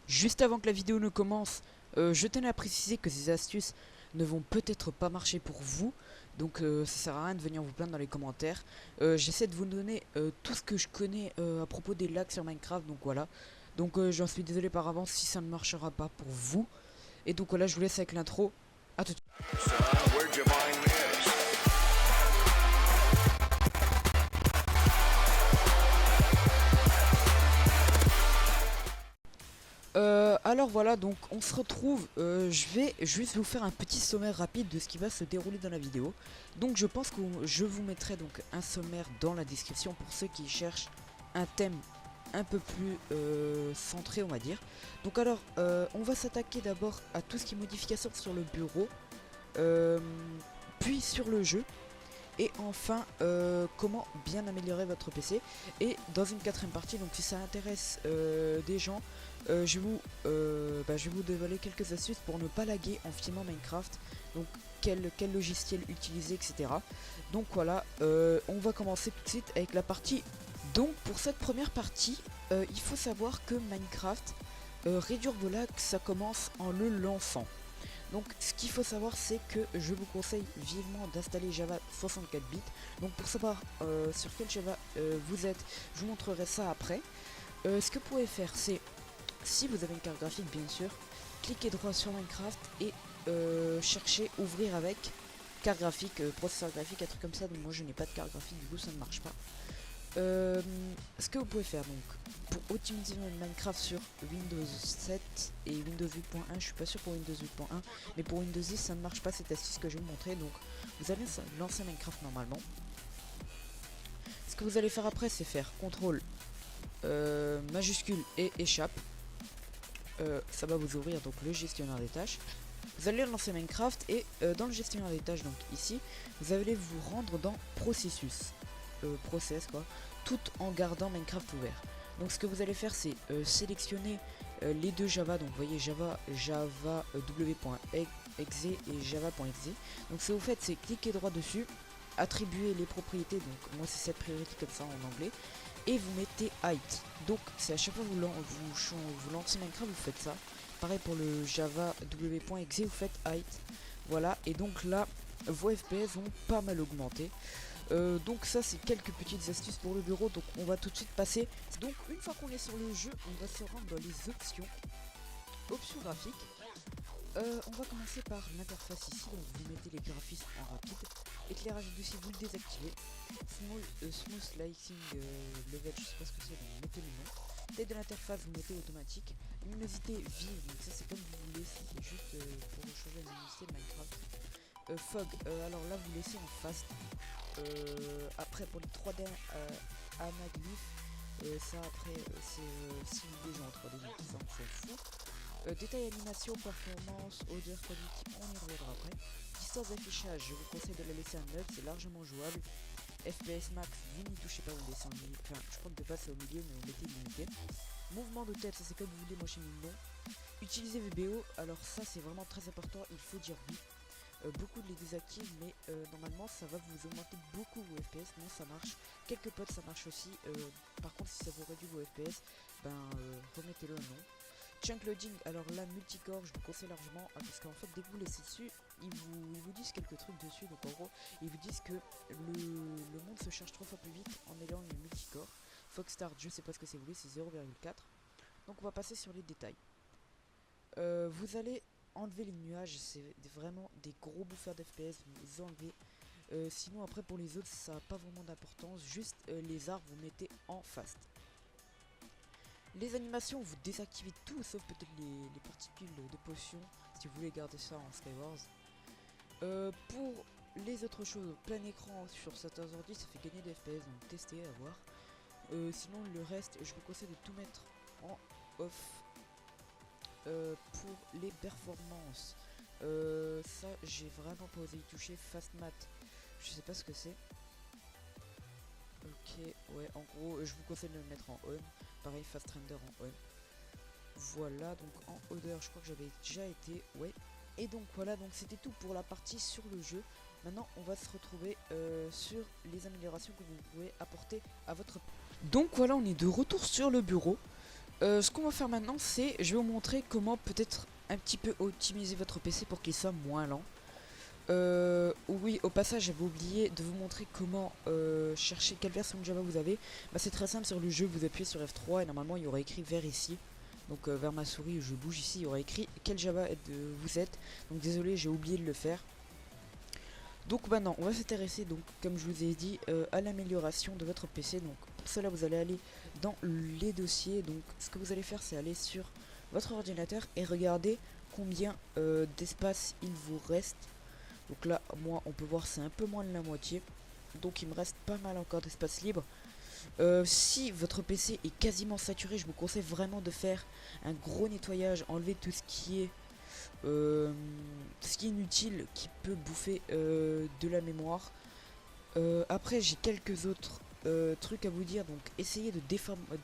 Juste avant que la vidéo ne commence, je tenais à préciser que ces astuces ne vont peut-être pas marcher pour vous, donc ça sert à rien de venir vous plaindre dans les commentaires. J'essaie de vous donner tout ce que je connais à propos des lags sur Minecraft, donc voilà. Donc j'en suis désolé par avance si ça ne marchera pas pour vous. Et donc voilà, je vous laisse avec l'intro. À tout de suite. Alors voilà, donc on se retrouve, je vais juste vous faire un petit sommaire rapide de ce qui va se dérouler dans la vidéo. Donc je pense que je vous mettrai donc un sommaire dans la description pour ceux qui cherchent un thème un peu plus centré, on va dire. Donc alors, on va s'attaquer d'abord à tout ce qui est modification sur le bureau, euh, puis sur le jeu. Et enfin, comment bien améliorer votre PC. Et dans une quatrième partie, donc si ça intéresse des gens, je vais vous dévoiler quelques astuces pour ne pas laguer en filmant Minecraft. Donc quel logiciel utiliser, etc. Donc voilà, on va commencer tout de suite avec la partie. Donc pour cette première partie, il faut savoir que Minecraft, réduire vos lags, ça commence en le lançant. Donc ce qu'il faut savoir, c'est que je vous conseille vivement d'installer Java 64 bits. Donc pour savoir sur quel Java vous êtes, je vous montrerai ça après. Ce que vous pouvez faire, c'est, si vous avez une carte graphique bien sûr, cliquez droit sur Minecraft et cherchez ouvrir avec carte graphique, processeur graphique, un truc comme ça. Donc moi je n'ai pas de carte graphique, du coup ça ne marche pas. Ce que vous pouvez faire donc pour optimiser Minecraft sur Windows 7 et Windows 8.1, je suis pas sûr pour Windows 8.1, mais pour Windows 10 ça ne marche pas cette astuce que je vais vous montrer. Donc vous allez lancer Minecraft normalement. Ce que vous allez faire après, c'est faire CTRL majuscule et échappe. Ça va vous ouvrir donc le gestionnaire des tâches. Vous allez lancer Minecraft et dans le gestionnaire des tâches, donc ici, vous allez vous rendre dans processus. Process quoi, tout en gardant Minecraft ouvert. Donc ce que vous allez faire, c'est sélectionner les deux Java. Donc vous voyez Java w.exe et java.exe. Donc ce que vous faites, c'est cliquer droit dessus, attribuer les propriétés. Donc moi c'est cette priorité comme ça en anglais, et vous mettez height. Donc c'est à chaque fois que vous lancez Minecraft, vous faites ça. Pareil pour le Java w.exe, vous faites height. Voilà, et donc là vos FPS vont pas mal augmenter. Donc ça c'est quelques petites astuces pour le bureau. Donc on va tout de suite passer. Donc une fois qu'on est sur le jeu, on va se rendre dans les options graphiques. On va commencer par l'interface ici. Donc vous mettez les graphismes en rapide. Éclairage du dossier, vous le désactivez. Smooth lighting level, je sais pas ce que c'est, donc mettez le nom. Tête de l'interface, vous mettez automatique. Luminosité vive, donc ça c'est comme vous voulez, c'est juste pour changer la luminosité de Minecraft. Fog, alors là vous laissez en fast. Après pour les 3D anaglyphes, ça après c'est simulé en 3D, donc ça on s'en fout. Détail animation, performance, odeur, qualité, on y reviendra après. Distance d'affichage, je vous conseille de la laisser à 9, c'est largement jouable. FPS max, vous n'y touchez pas, vous laissez en milieu. Enfin, je crois que de base c'est au milieu, mais vous mettez limité. Mouvement de tête, ça c'est comme vous voulez, moi j'ai mis non. Utilisez VBO, alors ça c'est vraiment très important, il faut dire oui. Beaucoup de les désactivent, mais normalement ça va vous augmenter beaucoup vos FPS. Moi ça marche, quelques potes ça marche aussi. Par contre si ça vous réduit vos FPS, ben remettez-le à non. Chunk loading, alors là multicore je vous conseille largement parce qu'en fait dès que vous laissez dessus, ils vous disent quelques trucs dessus. Donc en gros ils vous disent que le monde se charge 3 fois plus vite en ayant une multicore. Foxstart, je sais pas ce que c'est, vous voulez, c'est 0,4. Donc on va passer sur les détails. Vous allez enlever les nuages, c'est vraiment des gros bouffeurs d'FPS, vous enlevez. Sinon après pour les autres ça n'a pas vraiment d'importance, juste les arbres vous mettez en fast. Les animations vous désactivez tout sauf peut-être les particules de potions si vous voulez garder ça en Skywars. Pour les autres choses, plein écran sur certains ordi ça fait gagner des FPS, donc testez à voir. Sinon le reste je vous conseille de tout mettre en off. Pour les performances, ça j'ai vraiment pas osé y toucher. Fastmat, je sais pas ce que c'est. Ok, ouais, en gros je vous conseille de le mettre en on. Pareil, fast render en on. Voilà, donc en odeur je crois que j'avais déjà été, ouais. Et donc voilà, donc c'était tout pour la partie sur le jeu. Maintenant on va se retrouver sur les améliorations que vous pouvez apporter à votre. Donc voilà, on est de retour sur le bureau. Ce qu'on va faire maintenant, c'est je vais vous montrer comment peut-être un petit peu optimiser votre PC pour qu'il soit moins lent. Oui, au passage, j'avais oublié de vous montrer comment chercher quelle version de Java vous avez. Bah, c'est très simple, sur le jeu, vous appuyez sur F3 et normalement il y aura écrit vers ici. Donc vers ma souris, je bouge ici, il y aura écrit quel Java vous êtes. Donc désolé, j'ai oublié de le faire. Donc maintenant, on va s'intéresser, donc comme je vous ai dit, à l'amélioration de votre PC. Donc pour cela, vous allez aller dans les dossiers. Donc ce que vous allez faire, c'est aller sur votre ordinateur et regarder combien d'espace il vous reste. Donc là, moi, on peut voir c'est un peu moins de la moitié. Donc il me reste pas mal encore d'espace libre. Si votre PC est quasiment saturé, je vous conseille vraiment de faire un gros nettoyage, enlever tout ce qui est inutile, qui peut bouffer de la mémoire. Après, j'ai quelques autres trucs à vous dire. Donc essayez de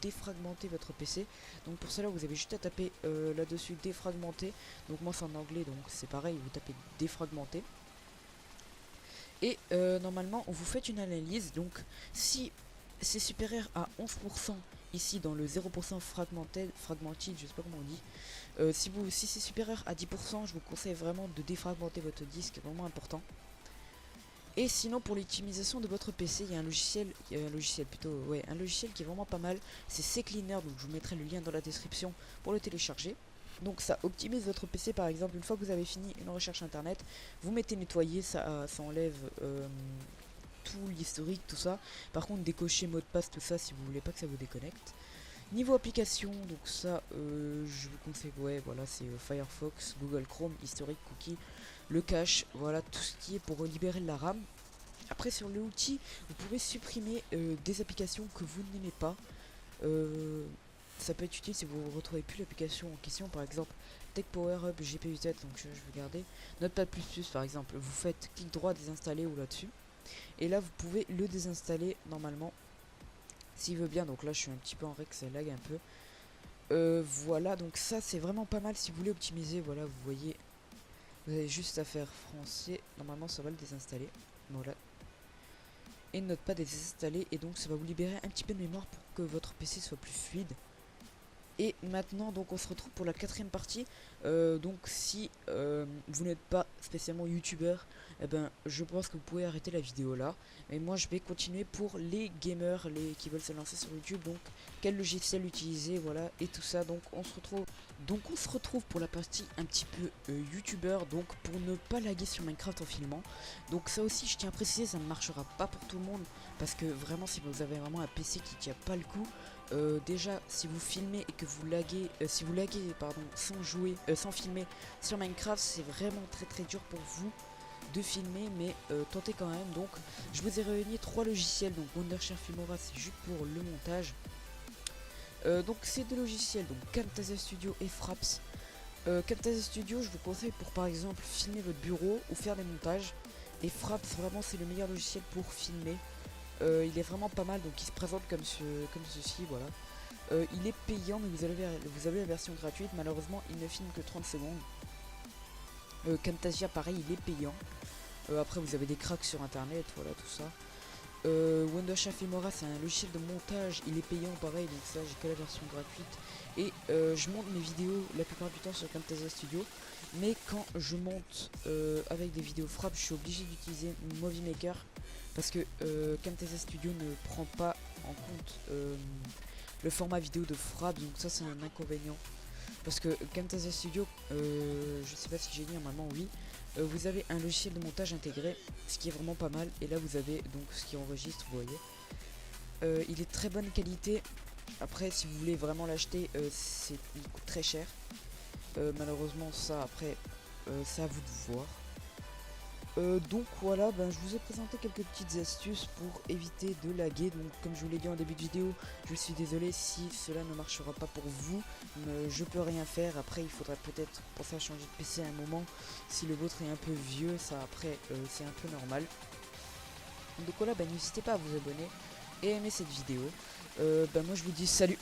défragmenter votre PC. Donc pour cela, vous avez juste à taper là-dessus défragmenter. Donc moi c'est en anglais, donc c'est pareil, vous tapez défragmenter. Et normalement, vous faites une analyse. Donc si c'est supérieur à 11%, ici dans le 0% fragmented, je sais pas comment on dit. Si c'est supérieur à 10%, je vous conseille vraiment de défragmenter votre disque, vraiment important. Et sinon, pour l'optimisation de votre PC, il y a un logiciel, un logiciel qui est vraiment pas mal. C'est CCleaner, donc je vous mettrai le lien dans la description pour le télécharger. Donc ça optimise votre PC. Par exemple, une fois que vous avez fini une recherche internet, vous mettez nettoyer, ça enlève tout l'historique, tout ça. Par contre, décochez mot de passe, tout ça, si vous voulez pas que ça vous déconnecte. Niveau application, donc ça, je vous conseille, ouais, voilà, c'est Firefox, Google Chrome, historique, cookie, le cache, voilà, tout ce qui est pour libérer de la RAM. Après, sur l'outil, vous pouvez supprimer des applications que vous n'aimez pas. Ça peut être utile si vous ne retrouvez plus l'application en question, par exemple Tech Power Up, GPUZ, donc je vais garder. Notepad++, par exemple, vous faites clic droit désinstaller ou là-dessus. Et là, vous pouvez le désinstaller normalement, s'il veut bien. Donc là, je suis un petit peu en règle, ça lag un peu. Voilà, donc ça, c'est vraiment pas mal si vous voulez optimiser. Voilà, vous voyez, vous avez juste à faire français. Normalement, ça va le désinstaller. Voilà. Et Notepad est désinstallé, et donc ça va vous libérer un petit peu de mémoire pour que votre PC soit plus fluide. Et maintenant, donc on se retrouve pour la quatrième partie. Donc si vous n'êtes pas spécialement youtubeur, eh ben, je pense que vous pouvez arrêter la vidéo là. Mais moi je vais continuer pour les gamers qui veulent se lancer sur YouTube. Donc quel logiciel utiliser, voilà, et tout ça. Donc on se retrouve pour la partie un petit peu youtubeur. Donc pour ne pas laguer sur Minecraft en filmant. Donc ça aussi, je tiens à préciser, ça ne marchera pas pour tout le monde. Parce que vraiment, si vous avez vraiment un PC qui tient pas le coup, déjà si vous filmez et que vous laguez, si vous laguez pardon, sans filmer sur Minecraft, c'est vraiment très dur pour vous de filmer, mais tentez quand même. Donc je vous ai réuni 3 logiciels. Donc Wondershare Filmora, c'est juste pour le montage. Donc c'est deux logiciels, donc Camtasia Studio et Fraps. Camtasia Studio, je vous conseille pour par exemple filmer votre bureau ou faire des montages. Et Fraps, vraiment c'est le meilleur logiciel pour filmer. Il est vraiment pas mal, donc il se présente comme ceci, voilà. Il est payant, mais vous avez la version gratuite. Malheureusement, il ne filme que 30 secondes. Camtasia, pareil, il est payant. Après, vous avez des cracks sur internet, voilà, tout ça. Wondershare Filmora, c'est un logiciel de montage, il est payant, pareil, donc ça, j'ai que la version gratuite. Et je monte mes vidéos la plupart du temps sur Camtasia Studio. Mais quand je monte avec des vidéos frappe, je suis obligé d'utiliser Movie Maker. Parce que Camtasia Studio ne prend pas en compte le format vidéo de frappe, donc ça c'est un inconvénient. Parce que Camtasia Studio, je sais pas si j'ai dit, normalement oui, vous avez un logiciel de montage intégré, ce qui est vraiment pas mal. Et là vous avez donc ce qui enregistre, vous voyez. Il est de très bonne qualité. Après, si vous voulez vraiment l'acheter, il coûte très cher. Malheureusement, ça après, c'est à vous de voir. Donc voilà, je vous ai présenté quelques petites astuces pour éviter de laguer. Donc comme je vous l'ai dit en début de vidéo, je suis désolé si cela ne marchera pas pour vous, mais je peux rien faire. Après il faudrait peut-être penser à changer de PC à un moment. Si le vôtre est un peu vieux, ça après c'est un peu normal. Donc voilà, n'hésitez pas à vous abonner et à aimer cette vidéo. Moi je vous dis salut.